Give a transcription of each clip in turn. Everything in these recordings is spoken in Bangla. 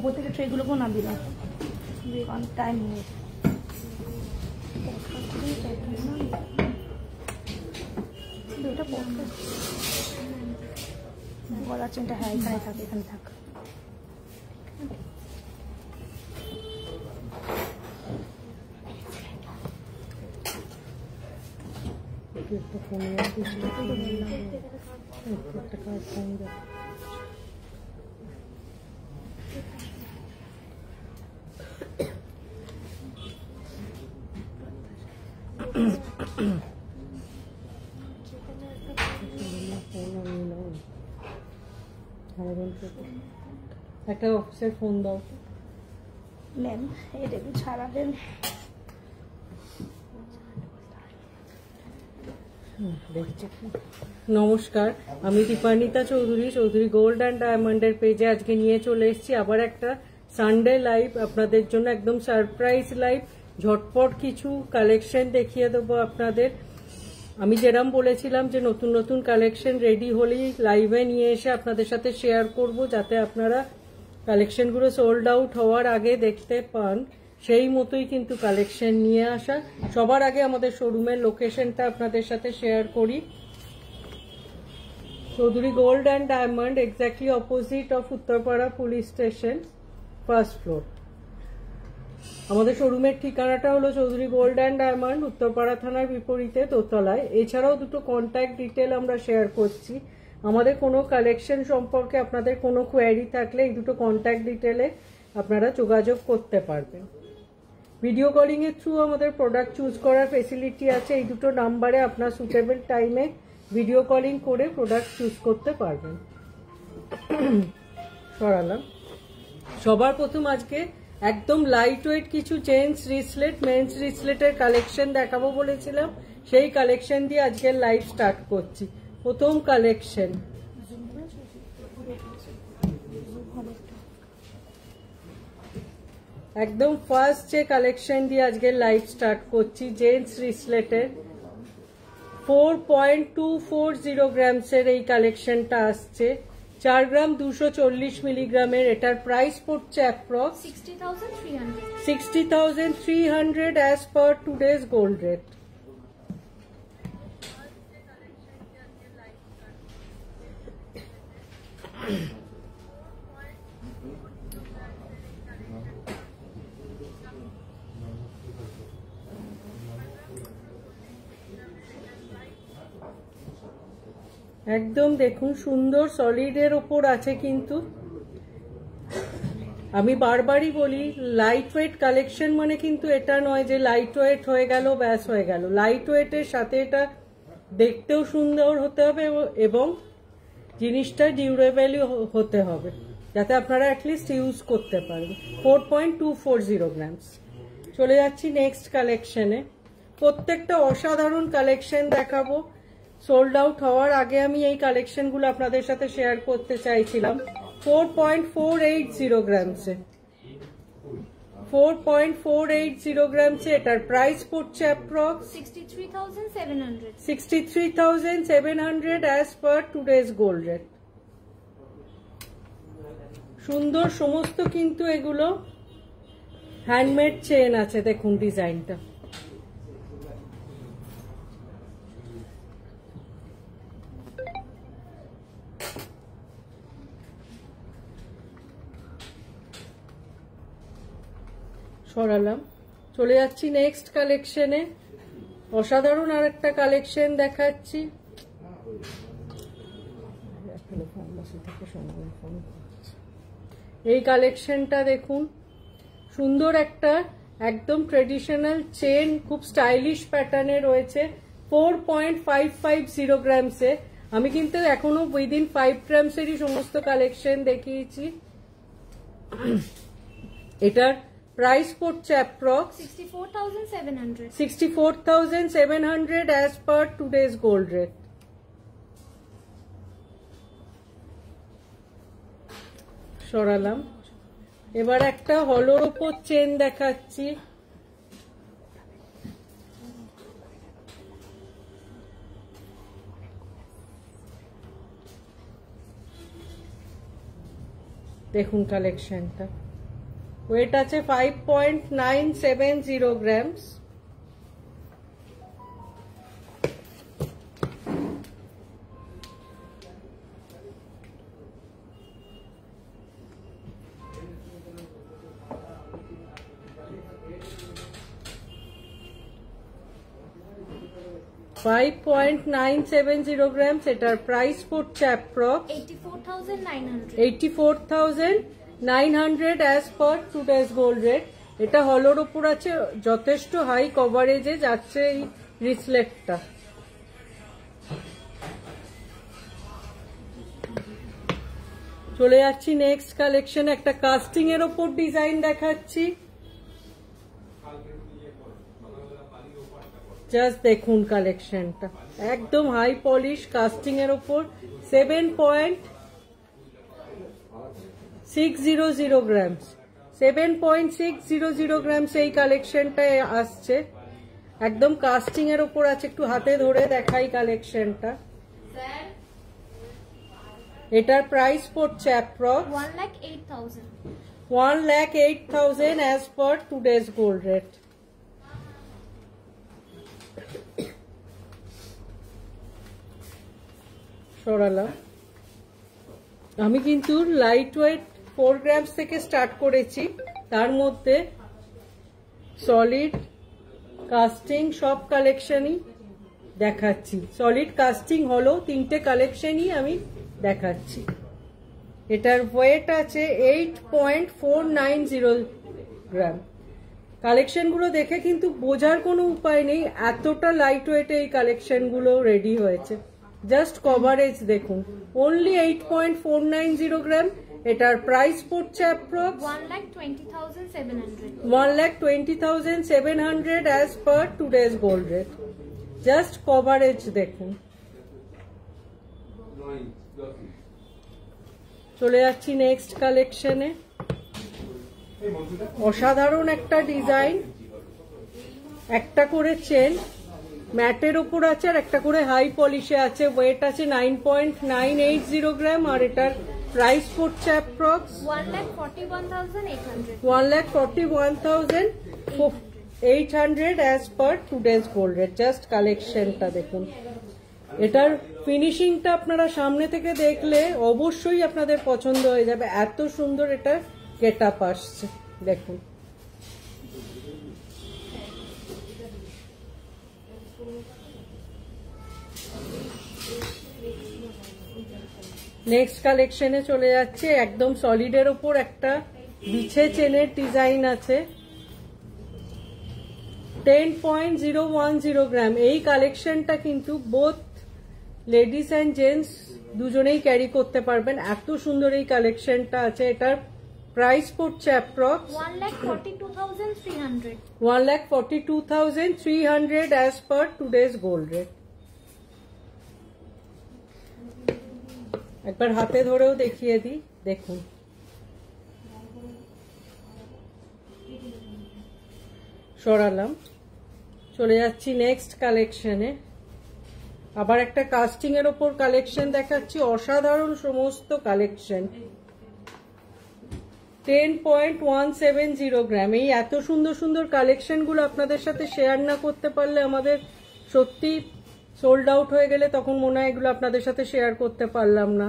ওপর থেকে ট্রেগুলোকেও না দিলাম কারণ টাইম নেই। এটা গলার চেনটা হ্যাঁ এখানে থাক, এখানে থাক। একটা অফিসের ফোন দাও ম্যাম, এটা একটু ছাড়াবেন। নমস্কার, আমি দীপান্বিতা চৌধুরী, চৌধুরী গোল্ড অ্যান্ড ডায়মন্ডের পেজে আজকে নিয়ে চলে এসেছি আবার একটা সানডে লাইভ আপনাদের জন্য, একদম সারপ্রাইজ লাইভ। ঝটপট কিছু কালেকশন দেখিয়ে দেবো আপনাদের। আমি যেরকম বলেছিলাম যে নতুন নতুন কালেকশন রেডি হলেই লাইভে নিয়ে এসে আপনাদের সাথে শেয়ার করব, যাতে আপনারা কালেকশনগুলো সোল্ড আউট হওয়ার আগে দেখতে পান। সেই মতোই কিন্তু কালেকশন নিয়ে আসা। সবার আগে আমাদের শোরুমের লোকেশনটা আপনাদের সাথে শেয়ার করি। Chowdhury gold and diamond, exactly opposite of Uttarpara police station, first floor. আমাদের শোরুমের ঠিকানাটা হলো Chowdhury gold and diamond, Uttarpara থানার বিপরীতে দোতলায়। এছাড়াও দুটো কন্ট্যাক্ট ডিটেল আমরা শেয়ার করছি। আমাদের কোনো কালেকশন সম্পর্কে আপনাদের কোনো কোয়ারি থাকলে এই দুটো কন্ট্যাক্ট ডিটেলে আপনারা যোগাযোগ করতে পারবেন। ভিডিও কলিং এর থ্রু আমাদের প্রোডাক্ট চুজ করার ফেসিলিটি আছে। এই দুটো নাম্বারে আপনার সুটেবল টাইমে ভিডিও কলিং করে প্রোডাক্ট চুজ করতে পারবেন। সরালাম। সবার প্রথম আজকে একদম লাইট ওয়েট কিছু চেইনস রিসলেট, মেন্স রিসলেটের কালেকশন দেখাবো বলেছিলাম, সেই কালেকশন দিয়ে আজকের লাইভ স্টার্ট করছি। প্রথম কালেকশন একদম ফার্স্ট যে কালেকশন দিয়ে আজকের লাইভ স্টার্ট করছি, জেন্টস রিসলেটের 4.240 গ্রামসের এই কালেকশনটা আসছে। 4 গ্রাম 240 মিলিগ্রামের। এটার প্রাইস পড়ছে approx 60,300 as per today's gold rate. একদম দেখুন সুন্দর সলিডের ওপর আছে, কিন্তু আমি বারবারই বলি লাইট ওয়েট কালেকশন মানে কিন্তু এটা নয় যে লাইট ওয়েট হয়ে গেল ব্যাস হয়ে গেল। লাইট ওয়েটের সাথে এটা দেখতেও সুন্দর হতে হবে এবং জিনিসটা ডিউরেবল হতে হবে, যাতে আপনারা অ্যাটলিস্ট ইউজ করতে পারেন। 4.240 গ্রামস। চলে যাচ্ছি নেক্সট কালেকশনে। প্রত্যেকটা অসাধারণ কালেকশন দেখাবো। সোল্ড আউট হওয়ার আগে আমি এই কালেকশনগুলো আপনাদের সাথে শেয়ার করতে চাইছিলাম। 4.480 গ্রামসে, 4.480 গ্রামসে এটার প্রাইস পড়ছে approx 63,700 as per today's gold rate. সুন্দর সমস্ত কিন্তু এগুলো হ্যান্ডমেড চেন আছে, দেখুন ডিজাইনটা। সরালাম। চলে যাচ্ছি নেক্সট কালেকশনে। অসাধারণ আর একটা কালেকশন দেখাচ্ছি। এই কালেকশনটা দেখুন, সুন্দর একটা একদম ট্রেডিশনাল চেন, খুব স্টাইলিশ প্যাটার্নে রয়েছে। 4.550 গ্রামসে। আমি কিন্তু এখনো উইদিন 5 গ্রামসেরই সমস্ত কালেকশন দেখিয়েছি। এটার প্রাইস পড়ছে approx 64,700 as per today's gold rate. সরালাম। এবার একটা হলোর ওপর চেন দেখাচ্ছি। দেখুন কালেকশনটা ওয়েট আছে 5.970 গ্রামস। $5.970 grams, এটার প্রাইস পড়ছে approx 84,900 as per today's gold rate। এটা হলোর উপর আছে, যথেষ্ট হাই কভারেজে যাচ্ছে এই রিসলেটটা। চলে যাচ্ছি নেক্সট কালেকশন, একটা কাস্টিং এর উপর ডিজাইন দেখাচ্ছি। জাস্ট দেখুন কালেকশনটা, একদম হাই পলিশ কাস্টিং এর উপর 7.600 গ্রামস, 7.600 গ্রামস এই কালেকশনটায় আসছে। একদম কাস্টিং এর উপর আছে, একটু হাতে ধরে দেখাই কালেকশনটা। এটার প্রাইস পড়ছে approx 1,08,000 as per today's gold rate। সরালাম। আমি কিন্তু লাইট ওয়েট 4 গ্রামস থেকে স্টার্ট করেছি, তার মধ্যে সলিড কাস্টিং সব কালেকশনই দেখাচ্ছি। সলিড কাস্টিং হলো 3টে কালেকশনই আমি দেখাচ্ছি। এটার ওয়েট আছে 8.490 গ্রাম। কালেকশনগুলো দেখে কিন্তু বোঝার কোনো উপায় নেই এতটা লাইট ওয়েটে এই কালেকশনগুলো রেডি হয়েছে। জাস্ট কভারেজ দেখুন, অনলি 8.490 গ্রাম। এটার প্রাইস পড়ছে approx 1,20,700 as per today's gold rate। Just coverage দেখুন। চলে যাচ্ছি নেক্সট কালেকশনে, অসাধারণ একটা ডিজাইন, একটা করে চেন ম্যাটের ওপর আছে আর একটা করে হাই পলিশে আছে। ওয়েট আছে 9.980 গ্রাম আর এটার প্রাইস পড়ছে approx 1,41,800 as per today's gold rate। Just কালেকশনটা দেখুন। এটার ফিনিশিংটা আপনারা সামনে থেকে দেখলে অবশ্যই আপনাদের পছন্দ হয়ে যাবে, এত সুন্দর এটার গেট আপ আসছে দেখুন। নেক্সট কালেকশনে চলে যাচ্ছে, একদম সলিডের ওপর একটা বিছে চেনের ডিজাইন আছে। 10.010 গ্রাম। এই কালেকশনটা কিন্তু বোথ লেডিস অ্যান্ড জেন্টস দুজনেই ক্যারি করতে পারবেন, এত সুন্দর এই কালেকশনটা আছে। এটার প্রাইস পড়ছে approx 1,42,300 as per today's gold rate। একবার হাতে ধরেও দেখিয়ে দিই, দেখুন। সরালাম। চলে যাচ্ছি নেক্সট কালেকশনে, আবার একটা কাস্টিং এর ওপর কালেকশন দেখাচ্ছি। অসাধারণ সমস্ত কালেকশন। 10.170 গ্রাম। এই এত সুন্দর সুন্দর কালেকশনগুলো আপনাদের সাথে শেয়ার না করতে পারলে আমাদের সত্যি সোল্ড আউট হয়ে গেলে তখন মনে হয় এগুলো আপনাদের সাথে শেয়ার করতে পারলাম না।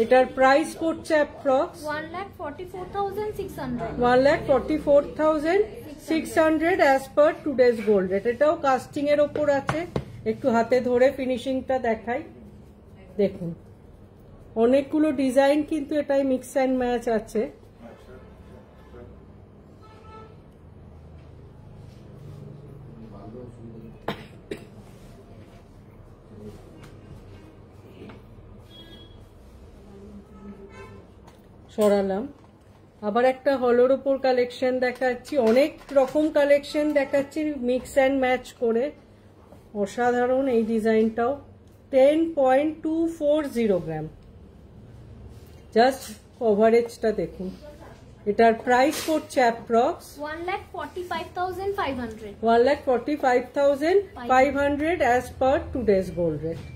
এটার প্রাইস পড়ছে approx 1,44,600 as per today's gold rate। এটাও কাস্টিং এর ওপর আছে, একটু হাতে ধরে ফিনিশিংটা দেখাই দেখুন। অনেকগুলো ডিজাইন কিন্তু এটাই মিক্স অ্যান্ড ম্যাচ আছে। সরালাম। আবার একটা হলোর ওপর কালেকশন দেখাচ্ছি, অনেক রকম কালেকশন দেখাচ্ছি মিক্স অ্যান্ড ম্যাচ করে। অসাধারণ এই ডিজাইনটাও। 10.240 গ্রাম। জাস্ট কভারেজটা দেখুন। এটার প্রাইস পড়ছে approx 1,45,500 as per today's gold rate।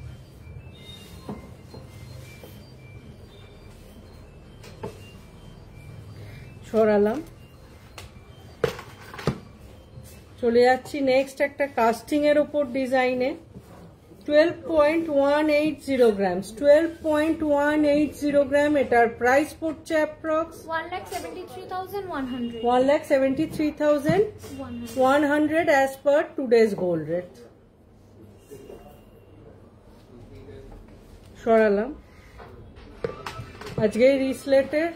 সরালাম। চলে যাচ্ছি নেক্সট একটা কাস্টিং এর উপর ডিজাইনে। 12.180 গ্রাম, 12.180 গ্রাম। এটার প্রাইস পড়ছে approx 1,73,100 1,73,100 as per today's gold rate। সরালাম। আজকে রিসলেটের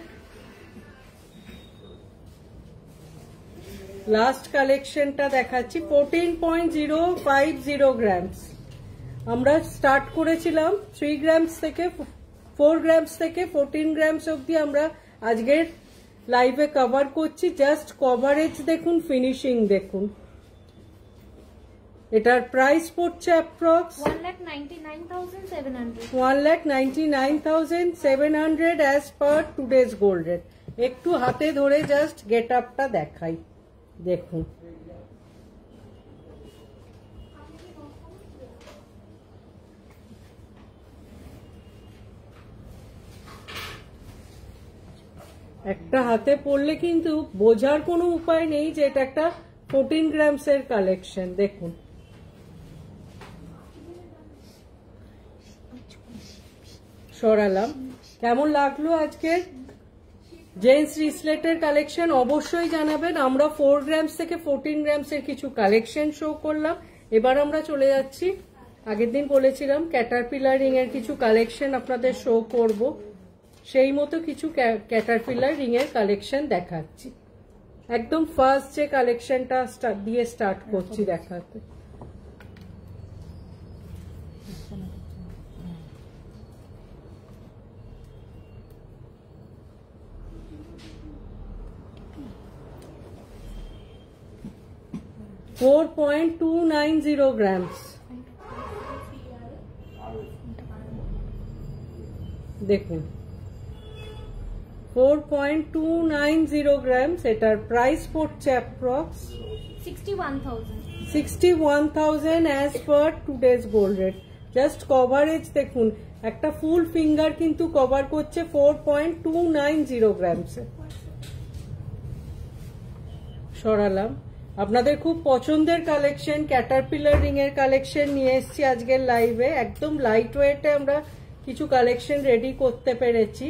লাস্ট কালেকশনটা দেখাচ্ছি। 14.050 গ্রামস। আমরা স্টার্ট করেছিলাম 3 গ্রামস থেকে, 4 গ্রামস থেকে 14 গ্রামস অবধি আমরা আজকের লাইভে কভার করছি। জাস্ট কভারেজ দেখুন, ফিনিশিং দেখুন। এটার প্রাইস পড়ছে approx 1,99,700 1,99,700 as per today's gold rate। একটু হাতে ধরে জাস্ট গেট আপটা দেখাই, দেখুন। একটা হাতে পড়লে কিন্তু বোঝার কোনো উপায় নেই যে এটা একটা 14 গ্রামস এর কালেকশন। দেখুন, সরালাম। কেমন লাগলো আজকের জেন্টস রিসলেটের কালেকশন অবশ্যই জানাবেন। আমরা 4 গ্রামস থেকে 14 গ্রামস এর কিছু কালেকশন শো করলাম। এবার আমরা চলে যাচ্ছি, আগের দিন বলেছিলাম ক্যাটারপিলার রিং এর কিছু কালেকশন আপনাদের শো করব, সেই মতো কিছু ক্যাটারপিলার রিং এর কালেকশন দেখাচ্ছি। একদম ফার্স্ট যে কালেকশনটা দিয়ে স্টার্ট করছি দেখাতে। $4.290 grams। দেখুন 4.290 grams। এটার প্রাইস পড়ছে approx 61,000 as per today's gold rate। Just coverage দেখুন, একটা ফুল ফিঙ্গার কিন্তু কভার করছে 4.290 grams। সরালাম। আপনাদের খুব পছন্দের কালেকশন ক্যাটারপিলার রিং এর কালেকশন নিয়ে এসেছি আজকের লাইভে। একদম লাইট ওয়েটে আমরা কিছু কালেকশন রেডি করতে পেরেছি।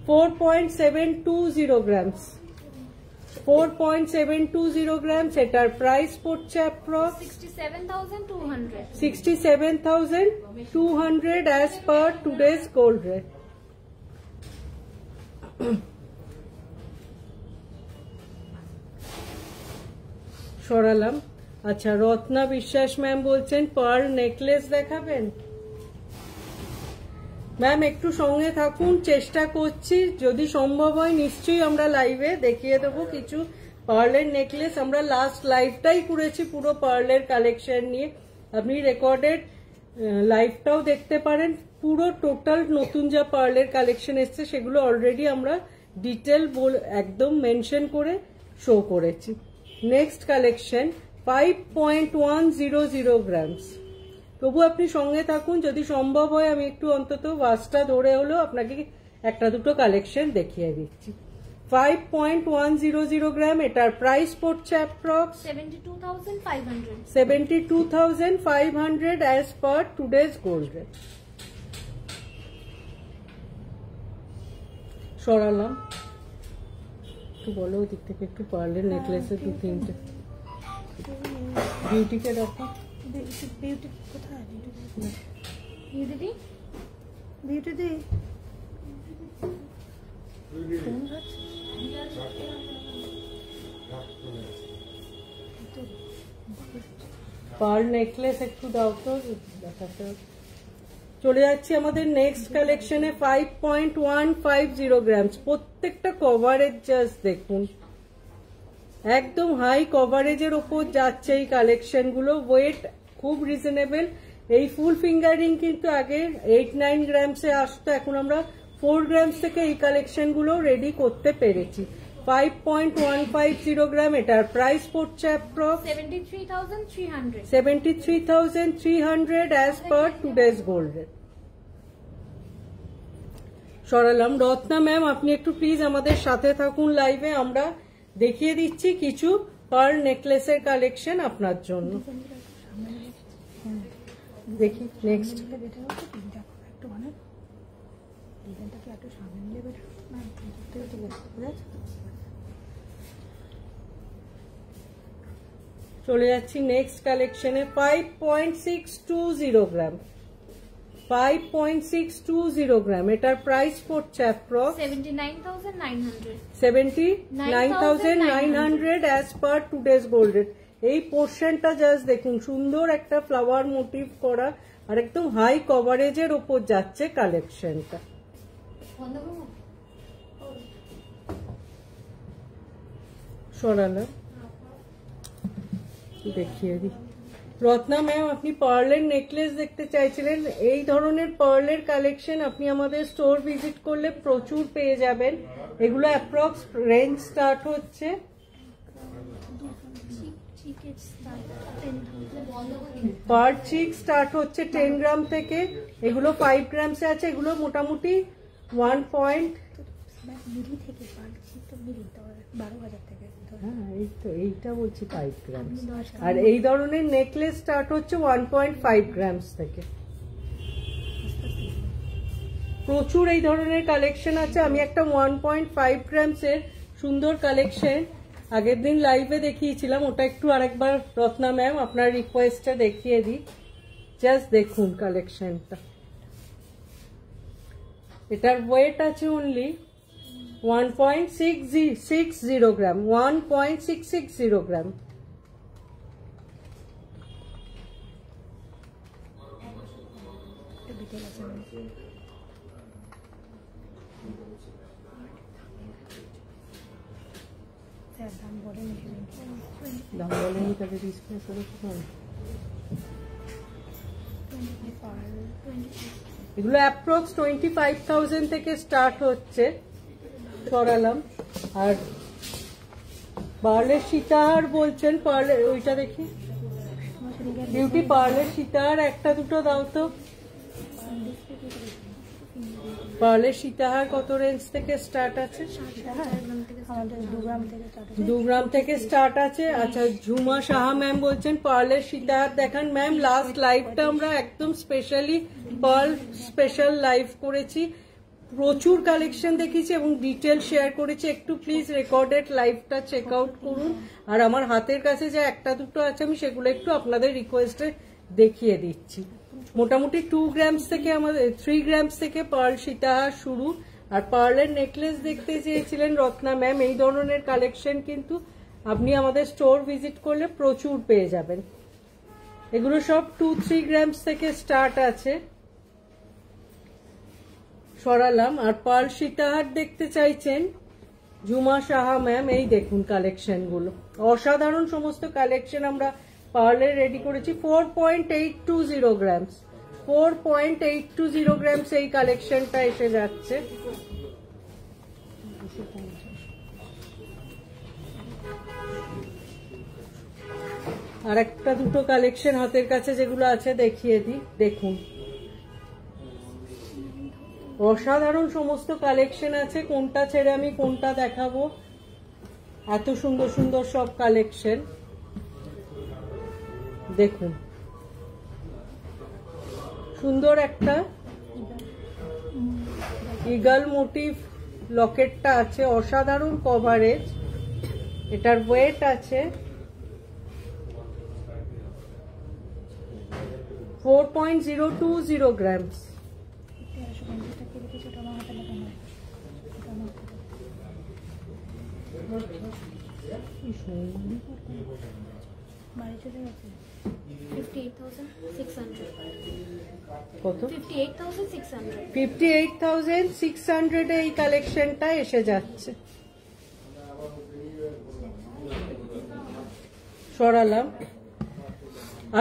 4.720 গ্রামস, 4.720 গ্রামস। এটার প্রাইস পড়ছে approx 67,200 as per today's gold rate। সরালাম। আচ্ছা, রত্না বিশ্বাস ম্যাম বলছেন পার্ল নেকলেস দেখাবেন। ম্যাম একটু সঙ্গে থাকুন, চেষ্টা করছি, যদি সম্ভব হয় নিশ্চয়ই আমরা লাইভে দেখিয়ে দেবো কিছু পার্লের নেকলেস। আমরা লাস্ট লাইভটাই করেছি পুরো পার্লের কালেকশন নিয়ে, আপনি রেকর্ডেড লাইভটাও দেখতে পারেন। পুরো টোটাল নতুন যা পার্লের কালেকশন এসছে সেগুলো অলরেডি আমরা ডিটেল একদম মেনশন করে শো করেছি। Next collection 5.100 grams. তবু আপনি সঙ্গে থাকুন, যদি সম্ভব হয় আমি একটু অন্তত ওয়াচটা ধরে হলেও আপনাকে একটা দুটো কালেকশন দেখিয়ে দিচ্ছি। 5.100 গ্রাম। এটার প্রাইস পড়ছে approx 72,500 as per today's gold rate। সরালাম। একটু বলো ওদিক থেকে একটু পার্লের নেকলেসের 2-3টে বিউটিকে রাখো। বিউটি কোথায়? বিউটি বিউটি পার্ল নেকলেস একটু দাও তো দেখাতে। চলে যাচ্ছি আমাদের নেক্সট কালেকশনে 5.150 গ্রামস। প্রত্যেকটা কভারেজ জাস্ট দেখুন, একদম হাই কভারেজের ওপর যাচ্ছে এই কালেকশন গুলো। ওয়েট খুব রিজনেবল। এই ফুল ফিঙ্গারিং কিন্তু আগে 8-9 গ্রামসে আসতো, এখন আমরা 4 গ্রামস থেকে এই কালেকশন গুলো রেডি করতে পেরেছি। 5.150 গ্রাম। এটার প্রাইস পড়ছে approx 73,300 as per today's gold rate। সরালাম। রত্না ম্যাম আপনি একটু প্লিজ আমাদের সাথে থাকুন লাইভে, আমরা দেখিয়ে দিচ্ছি কিছু পার্ল নেকলেসের কালেকশন আপনার জন্য। দেখি নেক্সট। চলে যাচ্ছি নেক্সট কালেকশনে। 5.620 গ্রাম, 5.620 গ্রাম। এটার প্রাইস পড়ছে approx 79,900 as per today's gold rate. এই পোর্শনটা জাস্ট দেখুন, সুন্দর একটা ফ্লাওয়ার মোটিভ করা আর একদম হাই কভারেজের ওপর যাচ্ছে কালেকশনটা। সরালাম, দেখিয়ে দিই। রত্না ম্যাম আপনি পার্লের নেকলেস দেখতে চাইছিলেন, এই ধরনের পার্লের কালেকশন আপনি আমাদের স্টোর ভিজিট করলে প্রচুর পেয়ে যাবেন। এগুলো অ্যাপ্রক্স রেঞ্জ স্টার্ট হচ্ছে পার চিক স্টার্ট হচ্ছে 10 গ্রাম থেকে, এগুলো 5 গ্রামসে আছে। এগুলো মোটামুটি 1 পয়েন্ট, হ্যাঁ এই তো এইটা বলছি 5 গ্রাম। আর এই ধরনের নেকলেস স্টার্ট হচ্ছে 1.5 গ্রামস থেকে। প্রচুর এই ধরনের কালেকশন আছে। আমি একটা 1.5 গ্রামসের সুন্দর কালেকশন আগের দিন লাইভে দেখিয়েছিলাম, ওটা একটু আরেকবার রত্না ম্যাম আপনার রিকোয়েস্টে দেখিয়ে দিই। জাস্ট দেখুন কালেকশনটা। এটার ওয়েট আছে অনলি 1.660 গ্রাম, 1.660 গ্রাম। দাম বলেনি তাহলে ডিসপ্লে করে এগুলো অ্যাপ্রক্স 25,000 থেকে স্টার্ট হচ্ছে। সরালাম। আর পার্লের সীতাহার বলছেন, পার্লের ওইটা দেখি বিউটি পার্লের সীতাহার একটা দুটো দাও তো। পার্লের সীতাহার কত রেঞ্জ থেকে স্টার্ট আছে? 2 গ্রাম থেকে স্টার্ট আছে। আচ্ছা, ঝুমা সাহা ম্যাম বলছেন পার্লের সীতাহার দেখান। ম্যাম লাস্ট লাইভটা আমরা একদম স্পেশালি পার্ল স্পেশাল লাইভ করেছি, প্রচুর কালেকশন দেখিয়েছি এবং ডিটেল শেয়ার করেছি। একটু প্লিজ রেকর্ডেড লাইভটা চেক আউট করুন। আর আমার হাতের কাছে যে একটা দুটো আছে আমি সেগুলো একটু আপনাদের রিকোয়েস্টে দেখিয়ে দিচ্ছি। মোটামুটি 2 গ্রামস থেকে আমাদের 3 গ্রামস থেকে পার্ল সীতাহার শুরু। আর পার্লের নেকলেস দেখতে চেয়েছিলেন রত্না ম্যাম, এই ধরনের কালেকশন কিন্তু আপনি আমাদের স্টোর ভিজিট করলে প্রচুর পেয়ে যাবেন। এগুলো সব 2-3 গ্রামস থেকে স্টার্ট আছে। সরালাম। আর পার্ল সীতাহার দেখতে চাইছেন ঝুমা সাহা ম্যাম, এই দেখুন কালেকশন গুলো অসাধারণ সমস্ত কালেকশন আমরা পার্লের রেডি করেছি। 4.820 গ্রামস, 4.820 গ্রামস এই কালেকশনটা এসে যাচ্ছে। আর একটা দুটো কালেকশন হাতের কাছে যেগুলো আছে দেখিয়ে দিই। দেখুন অসাধারণ সমস্ত কালেকশন আছে, কোনটা ছেড়ে আমি কোনটা দেখাবো, এত সুন্দর সুন্দর সব কালেকশন। দেখুন সুন্দর একটা ইগল মোটিভ লকেটটা আছে, অসাধারণ কভারেজ। এটার ওয়েট আছে 4.020 গ্রামস। কত? 58,600 এই কালেকশনটা এসে যাচ্ছে। সরালাম।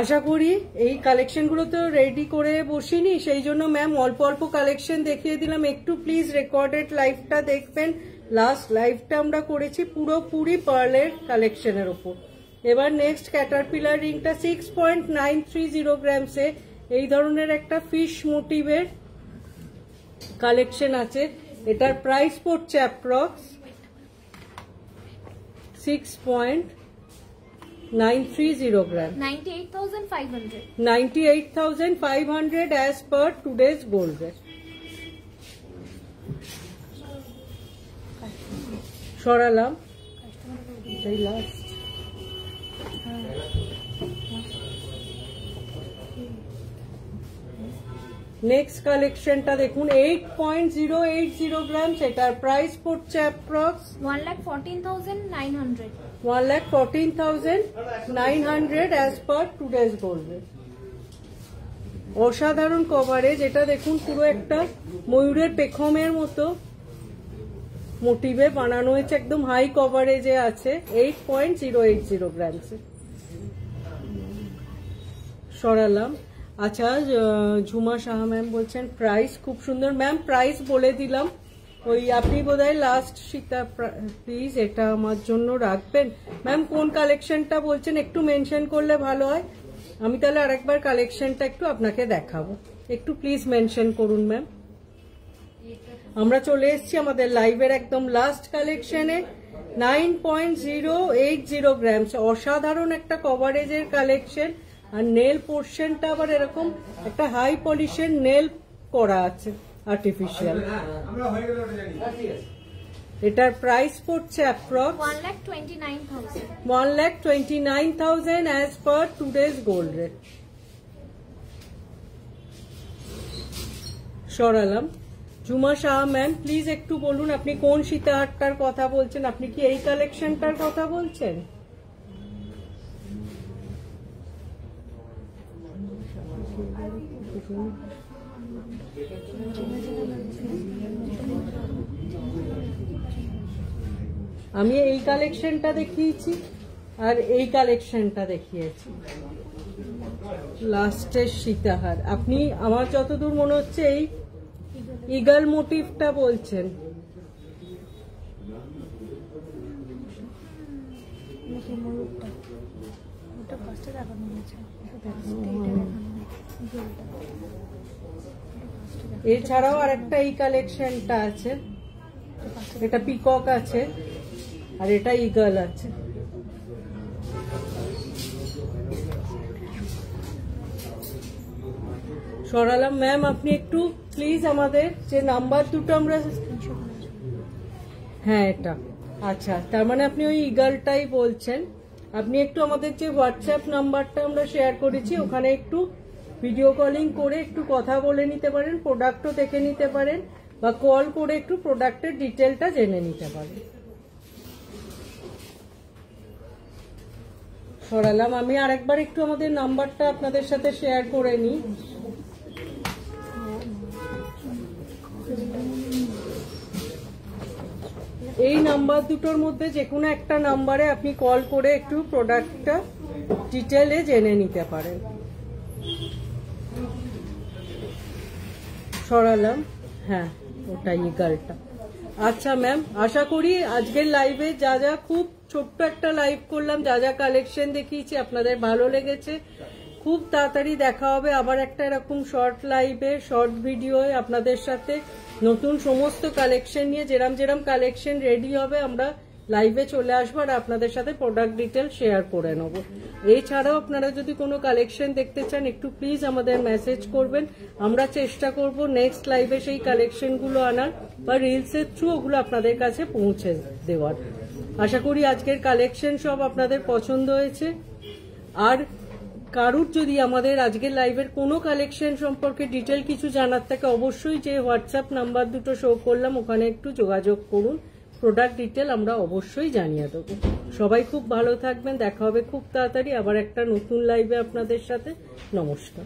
আশা করি এই কালেকশনগুলো তো রেডি করে বসিনি, সেই জন্য ম্যাম অল্প অল্প কালেকশন দেখিয়ে দিলাম। একটু প্লিজ রেকর্ডেড লাইভটা দেখবেন। লাস্ট লাইভটা আমরা করেছি পুরোপুরি পার্লের কালেকশনের ওপর। এবার নেক্সট ক্যাটারপিলার রিংটা 6.930 গ্রামসে এই ধরনের একটা ফিশ মোটিভের কালেকশন আছে। এটার প্রাইস পড়ছে অ্যাপ্রক্স 6.930 গ্রাম, 98,500 as per today's gold rate. সরালাম, এটাই লাস্ট। নেক্সট কালেকশনটা দেখুন 8.080 গ্রাম, সেটার প্রাইস পড়ছে approx 1,14,900 as per today's gold rate. অসাধারণ কভারেজ, এটা দেখুন পুরো একটা ময়ূরের পেখমের মতো মোটিভে বানানো হয়েছে, একদম হাই কভারেজে আছে। 8.080 গ্রামসে সরালাম। আচ্ছা, ঝুমা সাহা ম্যাম বলছেন প্রাইস খুব সুন্দর। ম্যাম প্রাইস বলে দিলাম, ওই আপনি বোধহয় লাস্ট সীতা, প্লিজ এটা আমার জন্য রাখবেন। ম্যাম কোন কালেকশনটা বলছেন একটু মেনশন করলে ভালো হয়, আমি তাহলে আরেকবার কালেকশনটা একটু আপনাকে দেখাবো, একটু প্লিজ মেনশন করুন ম্যাম। আমরা চলে এসেছি আমাদের লাইভের একদম লাস্ট কালেকশনে 9.080 গ্রামস, অসাধারণ একটা কভারেজের কালেকশন। আর নেল পোর্শনটা আবার এরকম একটা হাই পলিশের নেল করা আছে আর্টিফিশিয়াল। এটার প্রাইস পড়ছে approx 1,29,000 as per today's gold rate. সরালাম। ঝুমা শাহ ম্যাম প্লিজ একটু বলুন আপনি কোন সীতাহারটার কথা বলছেন, আপনি কি এই কালেকশনটার কথা বলছেন? আমি এই কালেকশনটা দেখিয়েছি আর এই কালেকশনটা দেখিয়েছি লাস্টের সীতাহার। আপনি আমার যতদূর মনে হচ্ছে এই ইগল মোটিভটা বলছেন। এছাড়াও আরেকটা এই কালেকশনটা আছে, এটা পিকক আছে আর এটা ইগল আছে। সরালাম। ম্যাম আপনি একটু প্লিজ আমাদের যে নাম্বার দুটো আমরা, হ্যাঁ এটা আচ্ছা, তার মানে আপনি ওই ইগলটাই বলছেন। আপনি একটু আমাদের যে হোয়াটসঅ্যাপ নাম্বারটা আমরা শেয়ার করেছি ওখানে একটু ভিডিও কলিং করে একটু কথা বলে নিতে পারেন, প্রোডাক্টও দেখে নিতে পারেন, বা কল করে একটু প্রোডাক্টের ডিটেলটা জেনে নিতে পারেন। সরালাম। আমি আরেকবার একটু আমাদের নাম্বারটা আপনাদের সাথে শেয়ার করে নিই। এই নাম্বার দুটোর মধ্যে যে কোনো একটা নাম্বারে আপনি কল করে একটু প্রোডাক্টটা ডিটেলে জেনে নিতে পারেন। সরালাম, হ্যাঁ ওটাই ইগলটা। আচ্ছা ম্যাম, আশা করি আজকের লাইভে যা যা, খুব ছোট্ট একটা লাইভ করলাম, যা যা কালেকশন দেখিয়েছি আপনাদের ভালো লেগেছে। খুব তাড়াতাড়ি দেখা হবে আবার একটা এরকম শর্ট লাইভে, শর্ট ভিডিওয়ে আপনাদের সাথে নতুন সমস্ত কালেকশন নিয়ে। যেরম যেরম কালেকশন রেডি হবে আমরা লাইভে চলে আসবো আর আপনাদের সাথে প্রোডাক্ট ডিটেল শেয়ার করে নেবো। এছাড়াও আপনারা যদি কোনো কালেকশন দেখতে চান একটু প্লিজ আমাদের মেসেজ করবেন, আমরা চেষ্টা করব নেক্সট লাইভে সেই কালেকশনগুলো আনার বা রিলসের থ্রু ওগুলো আপনাদের কাছে পৌঁছে দেওয়ার। আশা করি আজকের কালেকশন সব আপনাদের পছন্দ হয়েছে। আর কারুর যদি আমাদের আজকের লাইভের কোনো কালেকশন সম্পর্কে ডিটেল কিছু জানার থাকে অবশ্যই যে হোয়াটসঅ্যাপ নাম্বার দুটো শো করলাম ওখানে একটু যোগাযোগ করুন, প্রোডাক্ট ডিটেল আমরা অবশ্যই জানিয়ে দেবো। সবাই খুব ভালো থাকবেন, দেখা হবে খুব তাড়াতাড়ি আবার একটা নতুন লাইভে আপনাদের সাথে। নমস্কার।